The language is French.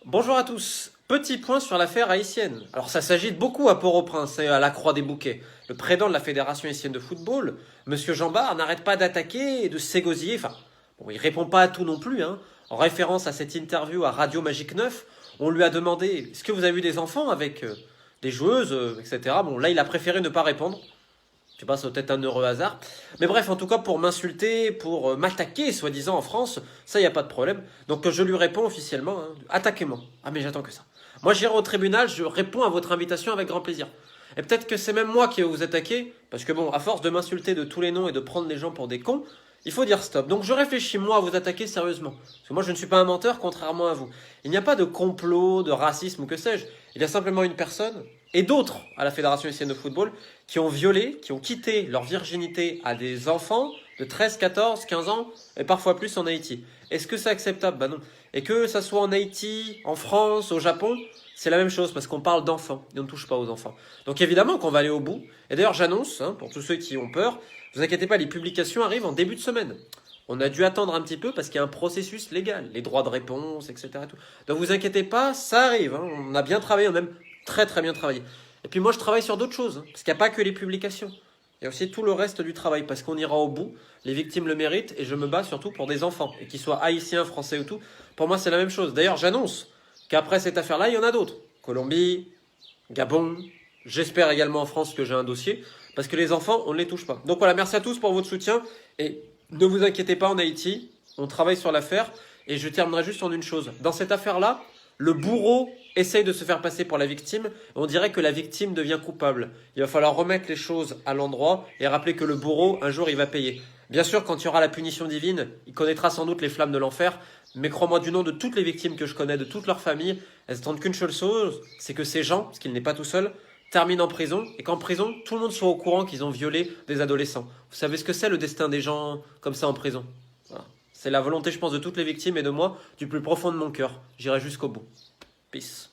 Bonjour à tous. Petit point sur l'affaire haïtienne. Alors ça s'agite beaucoup à Port-au-Prince et à la Croix-des-Bouquets. Le président de la Fédération haïtienne de football, Monsieur Jean Bart, n'arrête pas d'attaquer et de s'égosiller. Enfin, bon, il répond pas à tout non plus, hein. En référence à cette interview à Radio Magique 9, on lui a demandé est-ce que vous avez eu des enfants avec des joueuses, etc. Bon, là, il a préféré ne pas répondre. Je sais pas, c'est peut-être un heureux hasard. Mais bref, en tout cas, pour m'insulter, pour m'attaquer, soi-disant, en France, ça, il n'y a pas de problème. Donc je lui réponds officiellement, hein, attaquez-moi. Ah, mais j'attends que ça. Moi, j'irai au tribunal, je réponds à votre invitation avec grand plaisir. Et peut-être que c'est même moi qui vais vous attaquer, parce que bon, à force de m'insulter de tous les noms et de prendre les gens pour des cons, il faut dire stop. Donc je réfléchis, moi, à vous attaquer sérieusement. Parce que moi, je ne suis pas un menteur, contrairement à vous. Il n'y a pas de complot, de racisme ou que sais-je. Il y a simplement une personne, et d'autres à la Fédération haïtienne de football, qui ont violé, qui ont quitté leur virginité à des enfants de 13, 14, 15 ans, et parfois plus en Haïti. Est-ce que c'est acceptable? Bah non. Et que ça soit en Haïti, en France, au Japon, c'est la même chose, parce qu'on parle d'enfants, et on ne touche pas aux enfants. Donc évidemment qu'on va aller au bout. Et d'ailleurs, j'annonce, hein, pour tous ceux qui ont peur, vous inquiétez pas, les publications arrivent en début de semaine. On a dû attendre un petit peu parce qu'il y a un processus légal, les droits de réponse, etc. Et tout. Donc vous inquiétez pas, ça arrive. Hein. On a bien travaillé, on a même très très bien travaillé. Et puis moi je travaille sur d'autres choses, hein, parce qu'il n'y a pas que les publications. Il y a aussi tout le reste du travail, parce qu'on ira au bout, les victimes le méritent, et je me bats surtout pour des enfants, et qu'ils soient haïtiens, français ou tout. Pour moi c'est la même chose. D'ailleurs j'annonce qu'après cette affaire-là, il y en a d'autres. Colombie, Gabon, j'espère également en France que j'ai un dossier, parce que les enfants, on ne les touche pas. Donc voilà, merci à tous pour votre soutien, et ne vous inquiétez pas, en Haïti, on travaille sur l'affaire, et je terminerai juste en une chose. Dans cette affaire-là, le bourreau essaye de se faire passer pour la victime, et on dirait que la victime devient coupable. Il va falloir remettre les choses à l'endroit, et rappeler que le bourreau, un jour, il va payer. Bien sûr, quand il y aura la punition divine, il connaîtra sans doute les flammes de l'enfer, mais crois-moi, du nom de toutes les victimes que je connais, de toute leur famille, elles attendent qu'une seule chose, c'est que ces gens, parce qu'il n'est pas tout seul, terminent en prison, et qu'en prison, tout le monde soit au courant qu'ils ont violé des adolescents. Vous savez ce que c'est le destin des gens comme ça en prison? Voilà. C'est la volonté, je pense, de toutes les victimes et de moi, du plus profond de mon cœur. J'irai jusqu'au bout. Peace.